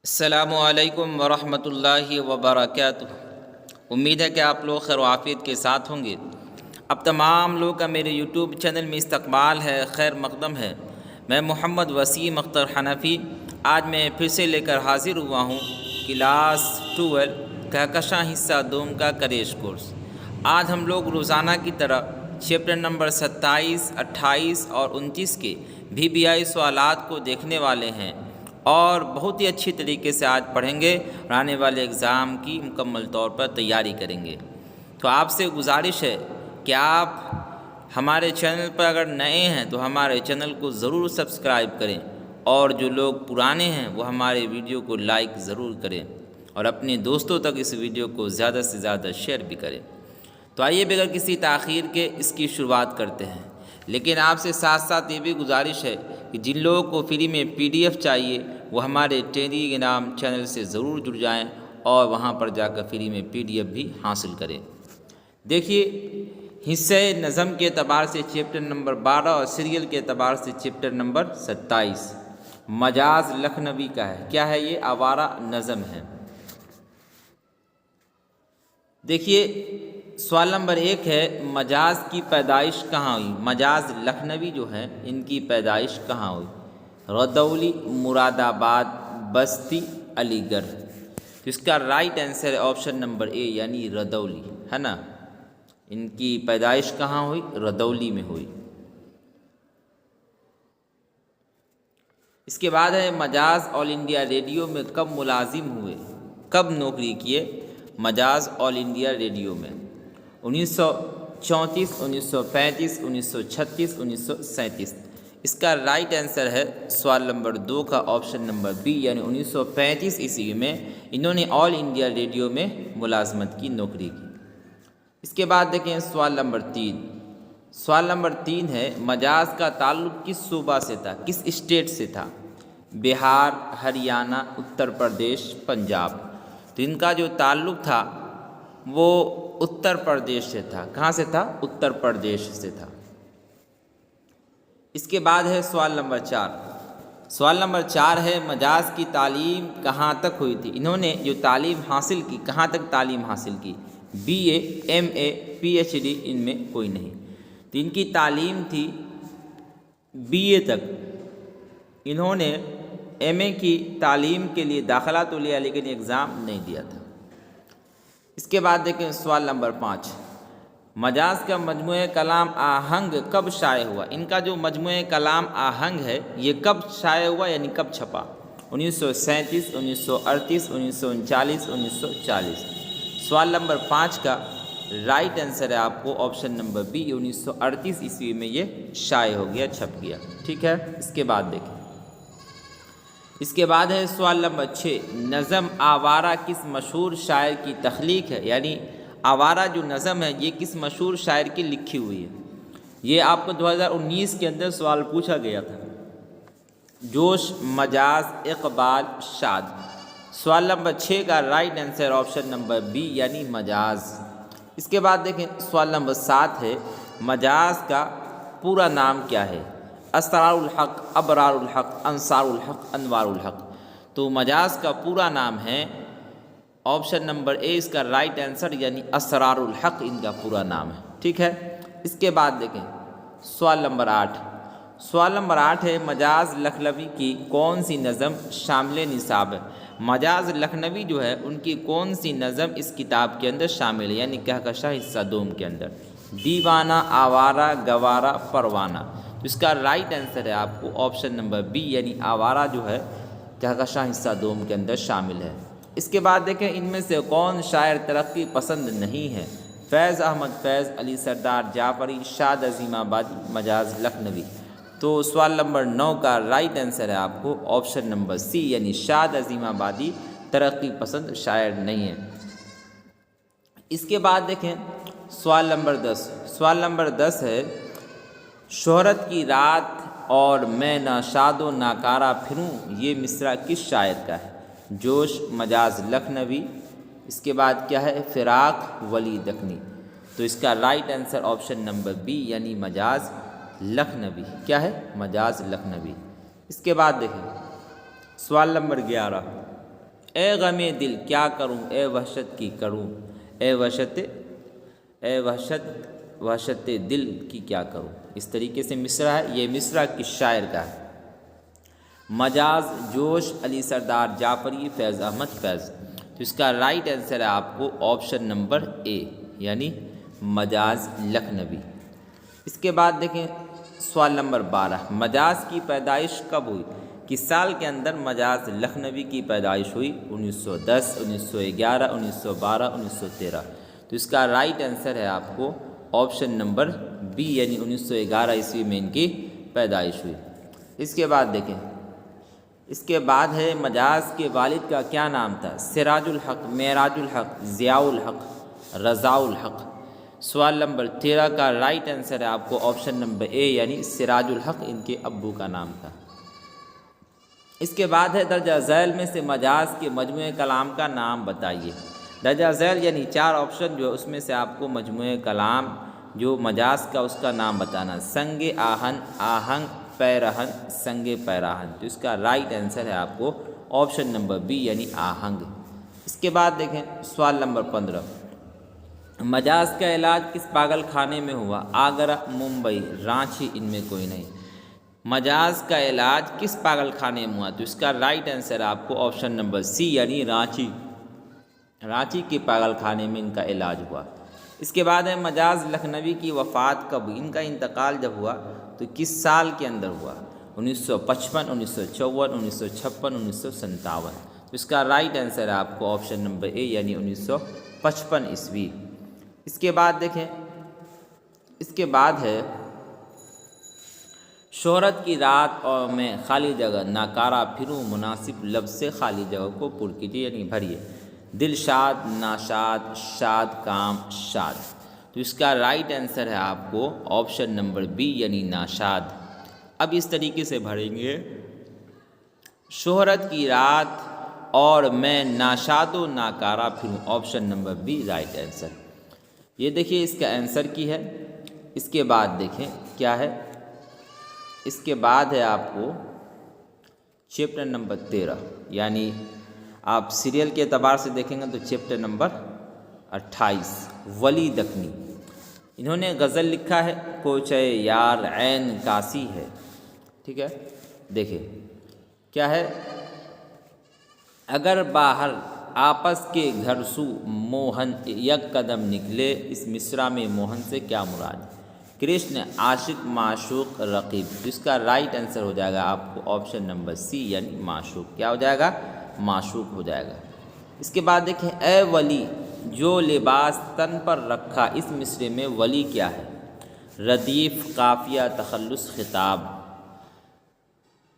السلام علیکم ورحمۃ اللہ وبرکاتہ۔ امید ہے کہ آپ لوگ خیر و عافیت کے ساتھ ہوں گے۔ اب تمام لوگ کا میرے یوٹیوب چینل میں استقبال ہے، خیر مقدم ہے۔ میں محمد وسیم اختر حنفی آج میں پھر سے لے کر حاضر ہوا ہوں کلاس 12 کہکشاں حصہ دوم کا کریش کورس۔ آج ہم لوگ روزانہ کی طرح چیپٹر نمبر 27، 28 اور 29 کے BBI سوالات کو دیکھنے والے ہیں اور بہت ہی اچھی طریقے سے آج پڑھیں گے اور آنے والے اگزام کی مکمل طور پر تیاری کریں گے۔ تو آپ سے گزارش ہے کہ آپ ہمارے چینل پر اگر نئے ہیں تو ہمارے چینل کو ضرور سبسکرائب کریں، اور جو لوگ پرانے ہیں وہ ہمارے ویڈیو کو لائک ضرور کریں اور اپنے دوستوں تک اس ویڈیو کو زیادہ سے زیادہ شیئر بھی کریں۔ تو آئیے بغیر کسی تاخیر کے اس کی شروعات کرتے ہیں، لیکن آپ سے ساتھ ساتھ یہ بھی گزارش ہے کہ جن لوگوں کو فری میں PDF چاہیے وہ ہمارے ٹیلی گرام چینل سے ضرور جڑ جائیں اور وہاں پر جا کر فری میں PDF بھی حاصل کریں۔ دیکھیے، حصہ نظم کے اعتبار سے چیپٹر نمبر 12 اور سیریل کے اعتبار سے چیپٹر نمبر 27 مجاز لکھنوی کا ہے۔ کیا ہے یہ؟ آوارہ نظم ہے۔ دیکھیے، سوال نمبر 1 ہے مجاز کی پیدائش کہاں ہوئی؟ مجاز لکھنوی جو ہے ان کی پیدائش کہاں ہوئی؟ ردولی، مراد آباد، بستی، علی گڑھ۔ تو اس کا رائٹ آنسر ہے آپشن نمبر A یعنی ردولی، ہے نا۔ ان کی پیدائش کہاں ہوئی؟ ردولی میں ہوئی۔ اس کے بعد ہے مجاز آل انڈیا ریڈیو میں کب ملازم ہوئے؟ کب نوکری کیے مجاز آل انڈیا ریڈیو میں؟ 1934، 1935، 1936، 1937۔ اس کا رائٹ آنسر ہے سوال نمبر 2 کا آپشن نمبر B یعنی 1935 عیسوی میں انہوں نے آل انڈیا ریڈیو میں ملازمت کی، نوکری کی۔ اس کے بعد دیکھیں سوال نمبر 3۔ سوال نمبر 3 ہے مجاز کا تعلق کس صوبہ سے تھا، کس اسٹیٹ سے تھا؟ بہار، ہریانہ، اتر پردیش، پنجاب۔ تو ان کا جو تعلق تھا وہ اتر پردیش سے تھا۔ کہاں سے تھا؟ اتر پردیش سے تھا۔ اس کے بعد ہے سوال نمبر 4۔ سوال نمبر 4 ہے مجاز کی تعلیم کہاں تک ہوئی تھی؟ انہوں نے جو تعلیم حاصل کی کہاں تک تعلیم حاصل کی؟ BA، MA، PhD، ان میں کوئی نہیں۔ تو ان کی تعلیم تھی BA تک۔ انہوں نے MA کی تعلیم کے لیے داخلہ تو لیا لیکن ایگزام نہیں دیا تھا۔ اس کے بعد دیکھیں سوال نمبر 5۔ مجاز کا مجموعہ کلام آہنگ کب شائع ہوا؟ ان کا جو مجموعہ کلام آہنگ ہے یہ کب شائع ہوا یعنی کب چھپا؟ 1937، 1938، 1939، 1940۔ سوال نمبر 5 کا رائٹ آنسر ہے آپ کو آپشن نمبر B 1938 عیسوی میں یہ شائع ہو گیا، چھپ گیا، ٹھیک ہے۔ اس کے بعد دیکھیں، اس کے بعد ہے سوال نمبر 6۔ نظم آوارہ کس مشہور شاعر کی تخلیق ہے؟ یعنی آوارہ جو نظم ہے یہ کس مشہور شاعر کی لکھی ہوئی ہے؟ یہ آپ کو 2019 کے اندر سوال پوچھا گیا تھا۔ جوش، مجاز، اقبال، شاد۔ سوال نمبر 6 کا right answer option number B یعنی مجاز۔ اس کے بعد دیکھیں سوال نمبر 7 ہے مجاز کا پورا نام کیا ہے؟ اسرار الحق، ابرار الحق، انصار الحق، انوار الحق۔ تو مجاز کا پورا نام ہے آپشن نمبر A اس کا رائٹ آنسر یعنی اسرار الحق ان کا پورا نام ہے، ٹھیک ہے۔ اس کے بعد دیکھیں سوال نمبر 8۔ سوال نمبر 8 ہے مجاز لکھنوی کی کون سی نظم شامل نصاب ہے؟ مجاز لکھنوی جو ہے ان کی کون سی نظم اس کتاب کے اندر شامل ہے یعنی کہکشاں حصہ دوم کے اندر؟ دیوانہ، آوارہ، گوارہ، پروانہ۔ تو اس کا رائٹ آنسر ہے آپ کو آپشن نمبر B یعنی آوارہ جو ہے کہکشاں حصہ دوم کے اندر شامل ہے۔ اس کے بعد دیکھیں ان میں سے کون شاعر ترقی پسند نہیں ہے؟ فیض احمد فیض، علی سردار جعفری، شاد عظیم آبادی، مجاز لکھنوی۔ تو سوال نمبر 9 کا رائٹ آنسر ہے آپ کو آپشن نمبر C یعنی شاد عظیم آبادی ترقی پسند شاعر نہیں ہے۔ اس کے بعد دیکھیں سوال نمبر 10۔ سوال نمبر 10 ہے شہرت کی رات اور میں نہ شاد و ناکارہ پھروں یہ مصرع کس شاعر کا ہے؟ جوش، مجاز لکھنوی۔ اس کے بعد کیا ہے؟ فراق، ولی دکنی۔ تو اس کا right answer option number B یعنی مجاز لکھنوی۔ کیا ہے؟ مجاز لکھنوی۔ اس کے بعد دیکھیں سوال نمبر 11۔ اے غم دل کیا کروں، اے وحشت کی کروں، اے وحشت وحشت دل کی کیا کروں۔ اس طریقے سے مصرع ہے، یہ مصرع کس شاعر کا ہے؟ مجاز جوش علی سردار جعفری فیض احمد فیض۔ تو اس کا رائٹ آنسر ہے آپ کو آپشن نمبر اے یعنی مجاز لکھنوی۔ اس کے بعد دیکھیں سوال نمبر 12، مجاز کی پیدائش کب ہوئی؟ کس سال کے اندر مجاز لکھنوی کی پیدائش ہوئی؟ 1910، 1911، 1912، 1913۔ تو اس کا رائٹ آنسر ہے آپ کو آپشن نمبر بی یعنی 1911 عیسوی میں ان کی پیدائش ہوئی۔ اس کے بعد دیکھیں، اس کے بعد ہے مجاز کے والد کا کیا نام تھا؟ سراج الحق، معراج الحق، ضیاء الحق، رضاء الحق۔ سوال نمبر 13 کا رائٹ آنسر ہے آپ کو آپشن نمبر اے یعنی سراج الحق ان کے ابو کا نام تھا۔ اس کے بعد ہے درجہ ذیل میں سے مجاز کے مجموعہ کلام کا نام بتائیے۔ درجہ ذیل یعنی 4 آپشن جو اس میں سے آپ کو مجموعہ کلام جو مجاز کا اس کا نام بتانا، سنگ آہن، آہنگ، پیرہن، سنگ پیراہن۔ تو اس کا رائٹ آنسر ہے آپ کو آپشن نمبر بی یعنی آہنگ۔ اس کے بعد دیکھیں سوال نمبر 15، مجاز کا علاج کس پاگل خانے میں ہوا؟ آگرہ، ممبئی، رانچی، ان میں کوئی نہیں۔ مجاز کا علاج کس پاگل خانے میں ہوا؟ تو اس کا رائٹ آنسر آپ کو آپشن نمبر سی یعنی رانچی، رانچی کے پاگل خانے میں ان کا علاج ہوا۔ اس کے بعد ہے مجاز لکھنوی کی وفات کب ہوئی؟ ان کا انتقال جب ہوا تو کس سال کے اندر ہوا؟ 1955، 1954، 1956، 1957۔ تو اس کا رائٹ آنسر ہے آپ کو آپشن نمبر اے یعنی 1955 عیسوی۔ اس کے بعد دیکھیں، اس کے بعد ہے شہرت کی رات اور میں خالی جگہ ناکارہ پھروں، مناسب لفظ سے خالی جگہ کو پر کیجیے یعنی بھریے۔ دل شاد، ناشاد، شاد کام، شاد۔ تو اس کا رائٹ آنسر ہے آپ کو آپشن نمبر بی یعنی ناشاد۔ اب اس طریقے سے بھریں گے، شہرت کی رات اور میں ناشاد و ناکارہ پھروں، option number B right answer. یہ دیکھیے اس کا آنسر کی ہے۔ اس کے بعد دیکھیں کیا ہے، اس کے بعد ہے آپ کو چیپٹر نمبر 13 یعنی آپ سیریل کے اعتبار سے دیکھیں گے تو چیپٹر نمبر 28 ولی دکنی۔ انہوں نے غزل لکھا ہے، کوچے یار عین کاسی ہے، ٹھیک ہے۔ دیکھیں کیا ہے، اگر باہر آپس کے گھر سو موہن یک قدم نکلے۔ اس مصرع میں موہن سے کیا مراد؟ کرشن، عاشق، معشوق، رقیب۔ تو اس کا رائٹ آنسر ہو جائے گا آپ کو آپشن نمبر سی یعنی معشوق۔ کیا ہو جائے گا؟ معشوق ہو جائے گا۔ اس کے بعد دیکھیں، اے ولی جو لباس تن پر رکھا۔ اس مصرع میں ولی کیا ہے؟ ردیف، قافیہ، تخلص، خطاب۔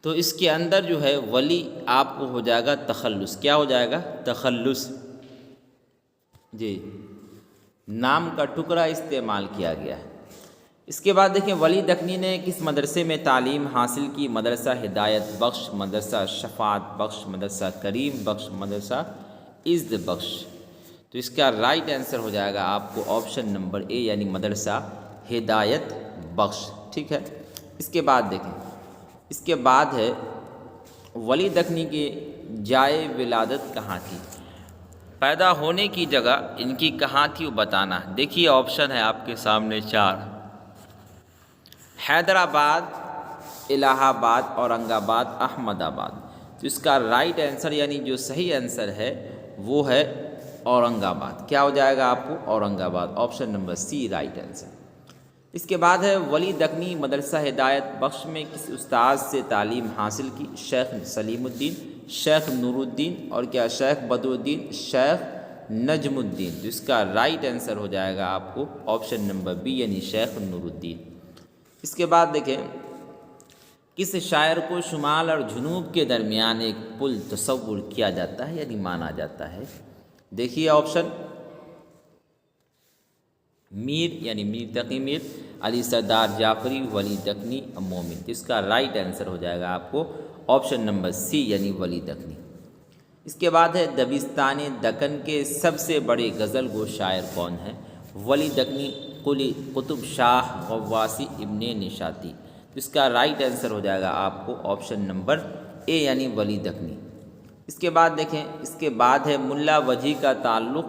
تو اس کے اندر جو ہے ولی آپ کو ہو جائے گا تخلص۔ کیا ہو جائے گا؟ تخلص، جی، نام کا ٹکڑا استعمال کیا گیا ہے۔ اس کے بعد دیکھیں، ولی دکنی نے کس مدرسے میں تعلیم حاصل کی؟ مدرسہ ہدایت بخش، مدرسہ شفاعت بخش، مدرسہ کریم بخش، مدرسہ عزت بخش۔ تو اس کا رائٹ آنسر ہو جائے گا آپ کو آپشن نمبر اے یعنی مدرسہ ہدایت بخش، ٹھیک ہے۔ اس کے بعد دیکھیں، اس کے بعد ہے ولی دکنی کی جائے ولادت کہاں تھی؟ پیدا ہونے کی جگہ ان کی کہاں تھی وہ بتانا۔ دیکھیے آپشن ہے آپ کے سامنے 4، حیدرآباد، الہ آباد، اورنگ آباد، احمد آباد۔ تو اس کا رائٹ آنسر یعنی جو صحیح آنسر ہے وہ ہے اورنگ آباد۔ کیا ہو جائے گا آپ کو؟ اورنگ آباد، آپشن نمبر سی رائٹ آنسر۔ اس کے بعد ہے ولی دکنی مدرسہ ہدایت بخش میں کس استاد سے تعلیم حاصل کی؟ شیخ سلیم الدین، شیخ نور الدین، اور کیا شیخ بدر الدین، شیخ نجم الدین۔ تو اس کا رائٹ آنسر ہو جائے گا آپ کو آپشن نمبر بی یعنی شیخ نور الدین۔ اس کے بعد دیکھیں، کس شاعر کو شمال اور جنوب کے درمیان ایک پل تصور کیا جاتا ہے یعنی مانا جاتا ہے؟ دیکھیے آپشن، میر یعنی میر تقی میر، علی سردار جعفری، ولی دکنی، مومن۔ اس کا رائٹ آنسر ہو جائے گا آپ کو آپشن نمبر سی یعنی ولی دکنی۔ اس کے بعد ہے دبستان دکن کے سب سے بڑے غزل گو شاعر کون ہیں؟ ولی دکنی، قلی، قطب شاہ، غواصی، ابن نشاطی۔ اس کا رائٹ آنسر ہو جائے گا آپ کو آپشن نمبر اے یعنی ولی دکنی۔ اس کے بعد دیکھیں، اس کے بعد ہے ملا وجی کا تعلق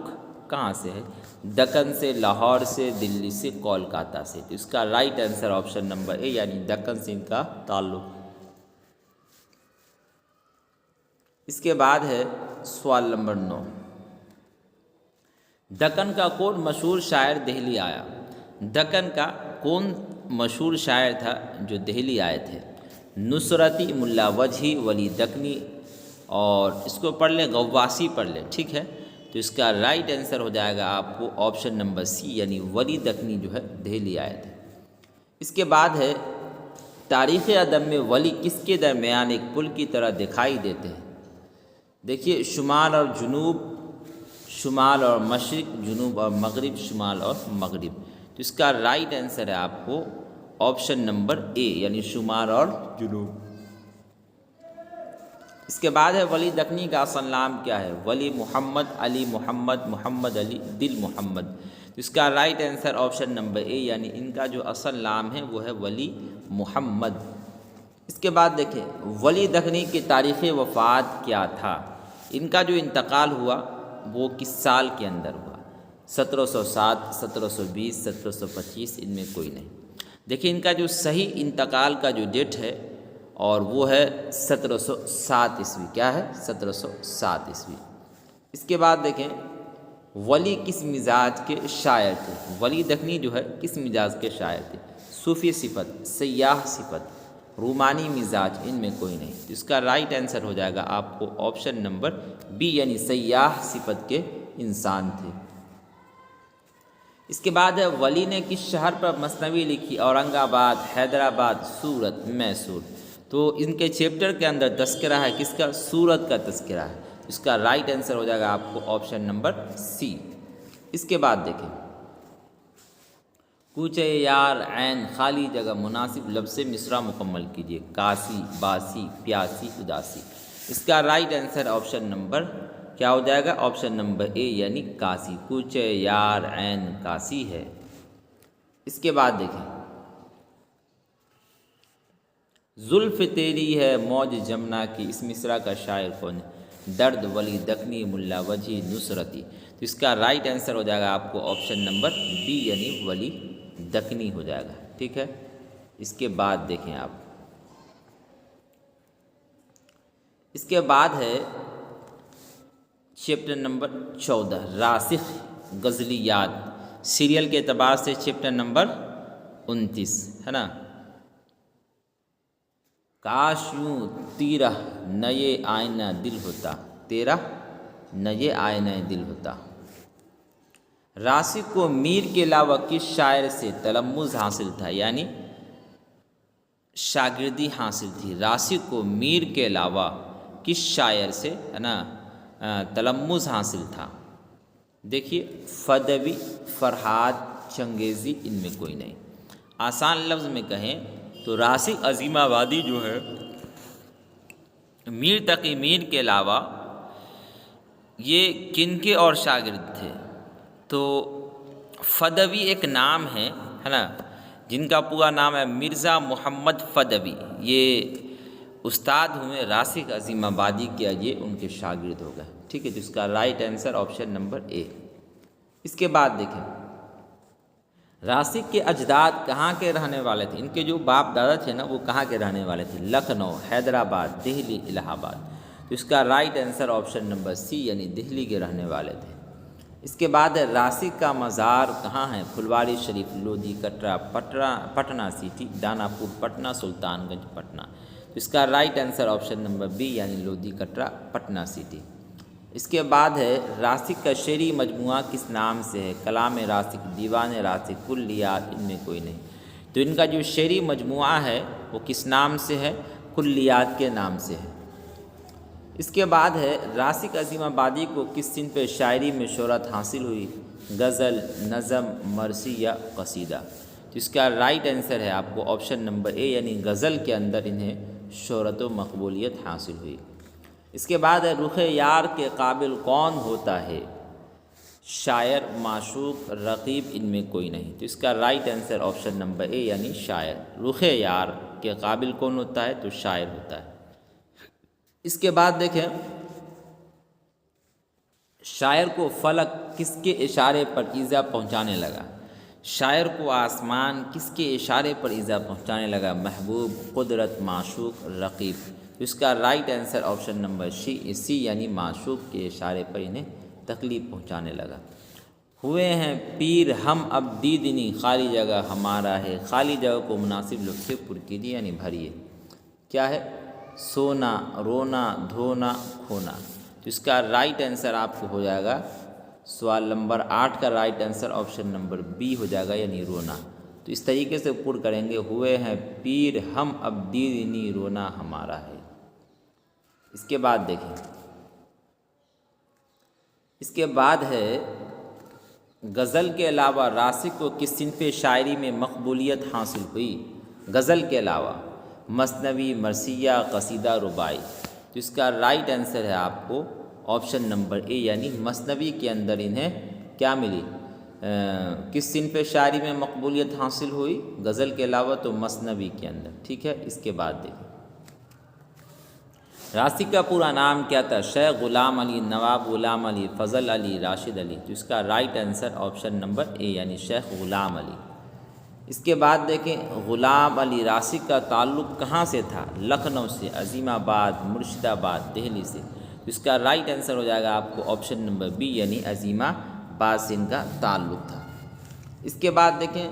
کہاں سے ہے؟ دکن سے، لاہور سے، دلی سے، کولکاتہ سے۔ تو اس کا رائٹ آنسر آپشن نمبر اے یعنی دکن سے ان کا تعلق۔ اس کے بعد ہے سوال نمبر 9، دکن کا کون مشہور شاعر دہلی آیا؟ دکن کا کون مشہور شاعر تھا جو دہلی آئے تھے؟ نصرتی، ملا وجہی، ولی دکنی، اور اس کو پڑھ لیں غواصی پڑھ لیں، ٹھیک ہے؟ تو اس کا رائٹ آنسر ہو جائے گا آپ کو آپشن نمبر سی یعنی ولی دکنی جو ہے دہلی آئے تھے۔ اس کے بعد ہے تاریخ ادب میں ولی کس کے درمیان ایک پل کی طرح دکھائی دیتے ہیں؟ دیکھیے، شمال اور جنوب، شمال اور مشرق، جنوب اور مغرب، شمال اور مغرب۔ تو اس کا رائٹ آنسر ہے آپ کو آپشن نمبر اے یعنی شمال اور جنوب۔ اس کے بعد ہے ولی دکنی کا اصل نام کیا ہے؟ ولی محمد، علی محمد، محمد علی، دل محمد۔ تو اس کا رائٹ آنسر آپشن نمبر اے یعنی ان کا جو اصل نام ہے وہ ہے ولی محمد۔ اس کے بعد دیکھیں ولی دکنی کی تاریخ وفات کیا تھا؟ ان کا جو انتقال ہوا وہ کس سال کے اندر ہوا؟ 1707، 1720، 1725، ان میں کوئی نہیں۔ دیکھیں ان کا جو صحیح انتقال کا جو ڈیٹ ہے اور وہ ہے 1707 عیسوی۔ کیا ہے؟ 1707 عیسوی۔ اس کے بعد دیکھیں ولی کس مزاج کے شاعر تھے؟ ولی دکنی جو ہے کس مزاج کے شاعر تھے؟ صوفی صفت، سیاح صفت، رومانی مزاج، ان میں کوئی نہیں۔ تو اس کا رائٹ آنسر ہو جائے گا آپ کو آپشن نمبر بی یعنی سیاح صفت کے انسان تھے۔ اس کے بعد ہے ولی نے کس شہر پر مثنوی لکھی؟ اورنگ آباد، حیدرآباد، سورت، میسور۔ تو ان کے چیپٹر کے اندر تذکرہ ہے کس کا؟ سورت کا تذکرہ ہے۔ اس کا رائٹ آنسر ہو جائے گا آپ کو آپشن نمبر سی۔ اس کے بعد دیکھیں کوچے یار عین خالی جگہ مناسب لفظ سے مصرع مکمل کیجیے۔ کاسی، باسی، پیاسی، اداسی۔ اس کا رائٹ آنسر آپشن نمبر کیا ہو جائے گا؟ آپشن نمبر اے یعنی کاسی۔ کوچے یار عین کاسی ہے۔ اس کے بعد دیکھیں زلف تیری ہے موج جمنا کی، اس مصرع کا شاعر کون ہے؟ درد، ولی دکنی، ملا وجہی، نصرتی۔ تو اس کا رائٹ آنسر ہو جائے گا آپ کو آپشن نمبر بی یعنی ولی دکنی ہو جائے گا، ٹھیک ہے؟ اس کے بعد دیکھیں آپ، اس کے بعد ہے چیپٹر نمبر 14 راسخ غزلیات، سیریل کے اعتبار سے چیپٹر نمبر 29 ہے نا۔ کاش یوں تیرا نئے آئینہ دل ہوتا، تیرا نئے آئینہ دل ہوتا۔ راسخ کو میر کے علاوہ کس شاعر سے تلمذ حاصل تھا؟ یعنی شاگردی حاصل تھی۔ راسخ کو میر کے علاوہ کس شاعر سے ہے نا تلمذ حاصل تھا؟ دیکھیے فدوی، فرہاد، چنگیزی، ان میں کوئی نہیں۔ آسان لفظ میں کہیں تو راسخ عظیم آبادی جو ہے میر تقی میر کے علاوہ یہ کن کے اور شاگرد تھے؟ تو فدوی ایک نام ہے نا، جن کا پورا نام ہے مرزا محمد فدوی۔ یہ استاد ہوئے راسخ عظیم آبادی کے، یہ ان کے شاگرد ہو گئے، ٹھیک ہے؟ تو اس کا رائٹ آنسر آپشن نمبر اے۔ اس کے بعد دیکھیں راسخ کے اجداد کہاں کے رہنے والے تھے؟ ان کے جو باپ دادا تھے نا وہ کہاں کے رہنے والے تھے؟ لکھنؤ، حیدرآباد، دہلی، الہ آباد۔ تو اس کا رائٹ آنسر آپشن نمبر سی یعنی دہلی کے رہنے والے تھے۔ اس کے بعد راسخ کا مزار کہاں ہے؟ پھلواری شریف، لودھی، کٹرا، پٹنہ سٹی، دانا پور پٹنہ، سلطان گنج پٹنہ۔ تو اس کا right answer option number be یعنی لودھی، کٹرا، پٹنہ سٹی۔ اس کے بعد ہے راسخ کا شعری مجموعہ کس نام سے ہے؟ کلام راسخ، دیوان راسخ، کلیات، ان میں کوئی نہیں۔ تو ان کا جو شعری مجموعہ ہے وہ کس نام سے ہے؟ کلیات کے نام سے ہے۔ اس کے بعد ہے راسخ عظیم آبادی کو کس صنف شاعری میں شہرت حاصل ہوئی؟ غزل، نظم، مرثی یا قصیدہ؟ تو اس کا رائٹ آنسر ہے آپ کو آپشن نمبر اے یعنی غزل کے اندر انہیں شہرت و مقبولیت حاصل ہوئی۔ اس کے بعد ہے رخ یار کے قابل کون ہوتا ہے؟ شاعر، معشوق، رقیب، ان میں کوئی نہیں۔ تو اس کا رائٹ آنسر آپشن نمبر اے یعنی شاعر۔ رخ یار کے قابل کون ہوتا ہے؟ تو شاعر ہوتا ہے۔ اس کے بعد دیکھیں شاعر کو فلک کس کے اشارے پر ایذا پہنچانے لگا؟ شاعر کو آسمان کس کے اشارے پر ایذا پہنچانے لگا؟ محبوب، قدرت، معشوق، رقیب۔ اس کا رائٹ آنسر آپشن نمبر سی یعنی معشوق کے اشارے پر انہیں تکلیف پہنچانے لگا۔ ہوئے ہیں پیر ہم اب دیدنی، خالی جگہ ہمارا ہے۔ خالی جگہ کو مناسب لفظ سے پر کیجیے یعنی بھریے۔ کیا ہے؟ سونا، رونا، دھونا، کھونا۔ تو اس کا رائٹ آنسر آپ کو ہو جائے گا سوال نمبر 8 کا right answer option number B ہو جائے گا یعنی رونا۔ تو اس طریقے سے پر کریں گے، ہوئے ہیں پیر ہم اب دیدنی، رونا ہمارا ہے۔ اس کے بعد دیکھیں، اس کے بعد ہے غزل کے علاوہ راسخ کو کس صنف شاعری میں مقبولیت حاصل ہوئی؟ غزل کے علاوہ مثنوی، مرثیہ، قصیدہ، رباعی۔ تو اس کا رائٹ آنسر ہے آپ کو آپشن نمبر اے یعنی مثنوی کے اندر انہیں کیا ملی؟ کس صنف شاعری میں مقبولیت حاصل ہوئی؟ غزل کے علاوہ تو مثنوی کے اندر، ٹھیک ہے۔ اس کے بعد دیکھیں، راسخ کا پورا نام کیا تھا؟ شیخ غلام علی، نواب غلام علی، فضل علی، راشد علی۔ تو اس کا رائٹ آنسر آپشن نمبر اے یعنی شیخ غلام علی۔ اس کے بعد دیکھیں، غلام علی راسخ کا تعلق کہاں سے تھا؟ لکھنؤ سے، عظیم آباد، مرشد آباد، دہلی سے۔ تو اس کا رائٹ آنسر ہو جائے گا آپ کو آپشن نمبر بی یعنی عظیم آباد سے ان کا تعلق تھا۔ اس کے بعد دیکھیں،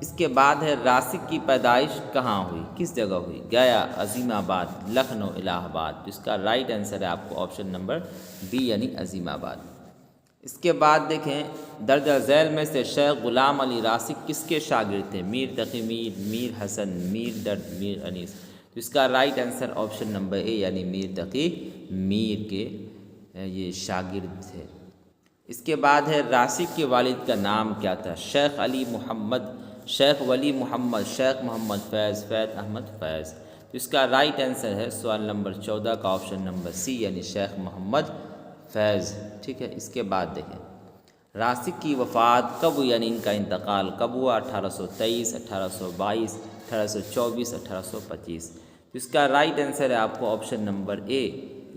اس کے بعد ہے راسخ کی پیدائش کہاں ہوئی؟ کس جگہ ہوئی؟ گیا، عظیم آباد، لکھنؤ، الہ آباد۔ تو اس کا رائٹ آنسر ہے آپ کو آپشن نمبر بی یعنی عظیم آباد۔ اس کے بعد دیکھیں، درجہ ذیل میں سے شیخ غلام علی راسخ کس کے شاگرد تھے؟ میر تقی میر، میر حسن، میر درد، میر انیس۔ تو اس کا رائٹ آنسر آپشن نمبر اے یعنی میر تقی میر کے یہ شاگرد تھے۔ اس کے بعد ہے راسخ کے والد کا نام کیا تھا؟ شیخ علی محمد، شیخ ولی محمد، شیخ محمد فیض، فیض احمد فیض۔ تو اس کا رائٹ آنسر ہے سوال نمبر 14 کا آپشن نمبر سی یعنی شیخ محمد فیض، ٹھیک ہے۔ اس کے بعد دیکھیں، راسخ کی وفات کب ہوئی یعنی ان کا انتقال کب ہوا؟ 1823، 1822، 1824، 1825۔ تو اس کا رائٹ آنسر ہے آپ کو آپشن نمبر اے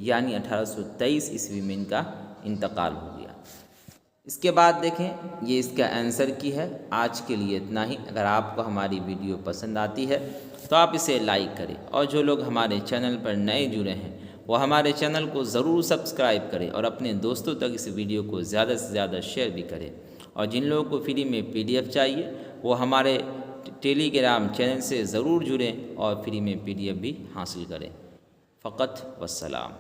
یعنی 1823 عیسوی میں ان کا انتقال ہو گیا۔ اس کے بعد دیکھیں، یہ اس کا آنسر کی ہے۔ آج کے لیے اتنا ہی۔ اگر آپ کو ہماری ویڈیو پسند آتی ہے تو آپ اسے لائک کریں، اور جو لوگ ہمارے چینل پر نئے جڑے ہیں وہ ہمارے چینل کو ضرور سبسکرائب کریں اور اپنے دوستوں تک اس ویڈیو کو زیادہ سے زیادہ شیئر بھی کریں۔ اور جن لوگوں کو فری میں PDF چاہیے وہ ہمارے ٹیلی گرام چینل سے ضرور جڑیں اور فری میں PDF بھی حاصل کریں۔ فقط والسلام۔